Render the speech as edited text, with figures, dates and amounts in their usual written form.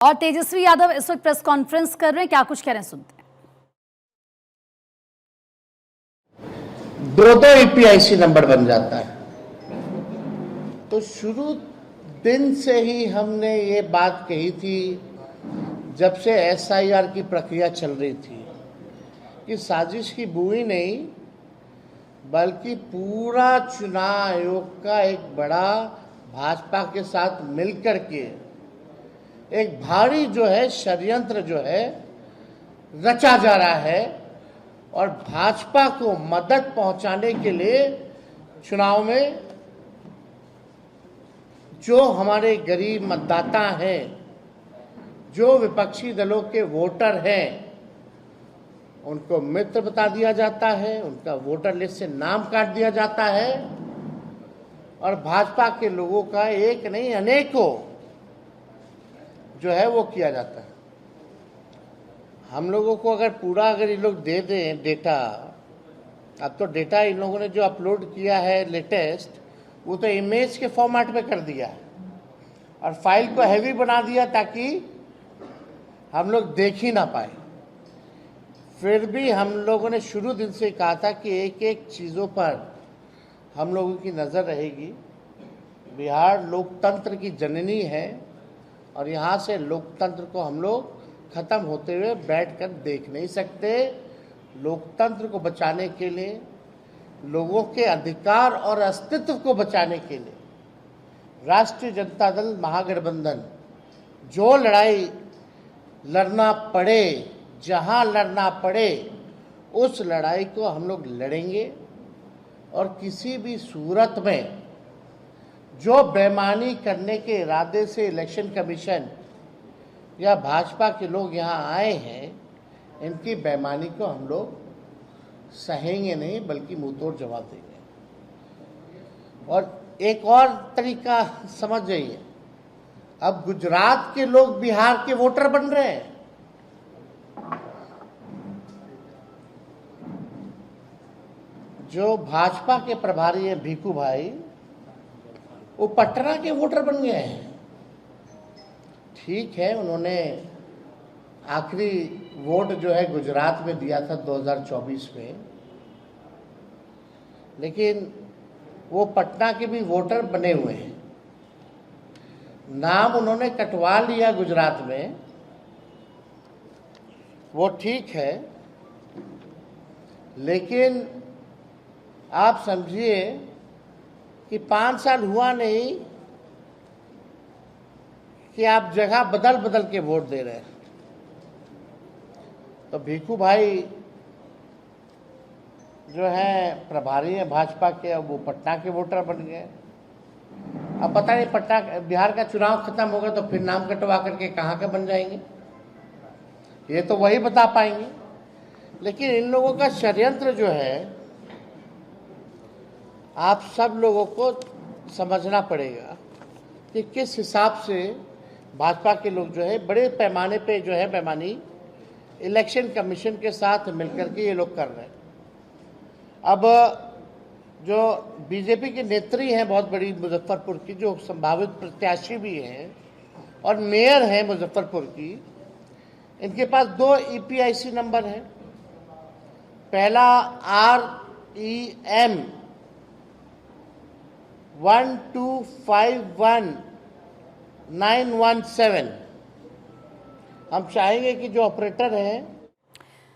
और तेजस्वी यादव इस वक्त प्रेस कॉन्फ्रेंस कर रहे हैं, क्या कुछ कह रहे हैं सुनते हैं। दो ईपीआईसी नंबर बन जाता है। तो शुरू दिन से ही हमने ये बात कही थी, जब से एसआईआर की प्रक्रिया चल रही थी, कि साजिश की बुई नहीं बल्कि पूरा चुनाव आयोग का एक बड़ा भाजपा के साथ मिलकर के एक भारी जो है षड्यंत्र जो है रचा जा रहा है और भाजपा को मदद पहुंचाने के लिए चुनाव में जो हमारे गरीब मतदाता हैं, जो विपक्षी दलों के वोटर हैं, उनको मित्र बता दिया जाता है, उनका वोटर लिस्ट से नाम काट दिया जाता है और भाजपा के लोगों का एक नहीं अनेकों जो है वो किया जाता है। हम लोगों को अगर ये लोग दे दें डेटा, अब तो डेटा इन लोगों ने जो अपलोड किया है लेटेस्ट, वो तो इमेज के फॉर्मेट में कर दिया है और फाइल को हैवी बना दिया ताकि हम लोग देख ही ना पाए। फिर भी हम लोगों ने शुरू दिन से कहा था कि एक एक चीज़ों पर हम लोगों की नज़र रहेगी। बिहार लोकतंत्र की जननी है और यहाँ से लोकतंत्र को हम लोग खत्म होते हुए बैठकर देख नहीं सकते। लोकतंत्र को बचाने के लिए, लोगों के अधिकार और अस्तित्व को बचाने के लिए राष्ट्रीय जनता दल महागठबंधन जो लड़ाई लड़ना पड़े, जहां लड़ना पड़े, उस लड़ाई को हम लोग लड़ेंगे और किसी भी सूरत में जो बेईमानी करने के इरादे से इलेक्शन कमीशन या भाजपा के लोग यहाँ आए हैं, इनकी बेईमानी को हम लोग सहेंगे नहीं बल्कि मुंहतोड़ जवाब देंगे। और एक और तरीका समझ जाइए, अब गुजरात के लोग बिहार के वोटर बन रहे हैं। जो भाजपा के प्रभारी हैं भीखू भाई, वो पटना के वोटर बन गए हैं। ठीक है, उन्होंने आखिरी वोट जो है गुजरात में दिया था 2024 में, लेकिन वो पटना के भी वोटर बने हुए हैं। नाम उन्होंने कटवा लिया गुजरात में, वो ठीक है, लेकिन आप समझिए कि 5 साल हुआ नहीं कि आप जगह बदल बदल के वोट दे रहे हैं। तो भीखू भाई जो है प्रभारी हैं भाजपा के, अब वो पटना के वोटर बन गए। अब पता नहीं पटना बिहार का चुनाव खत्म होगा तो फिर नाम कटवा करके कहाँ के बन जाएंगे, ये तो वही बता पाएंगे। लेकिन इन लोगों का षड्यंत्र जो है आप सब लोगों को समझना पड़ेगा कि किस हिसाब से भाजपा के लोग जो है बड़े पैमाने पे जो है बेईमानी इलेक्शन कमीशन के साथ मिलकर के ये लोग कर रहे हैं। अब जो बीजेपी की नेत्री हैं बहुत बड़ी मुजफ्फरपुर की, जो संभावित प्रत्याशी भी हैं और मेयर हैं मुजफ्फरपुर की, इनके पास 2 ईपीआईसी नंबर हैं। पहला REM 1251917। हम चाहेंगे कि जो ऑपरेटर हैं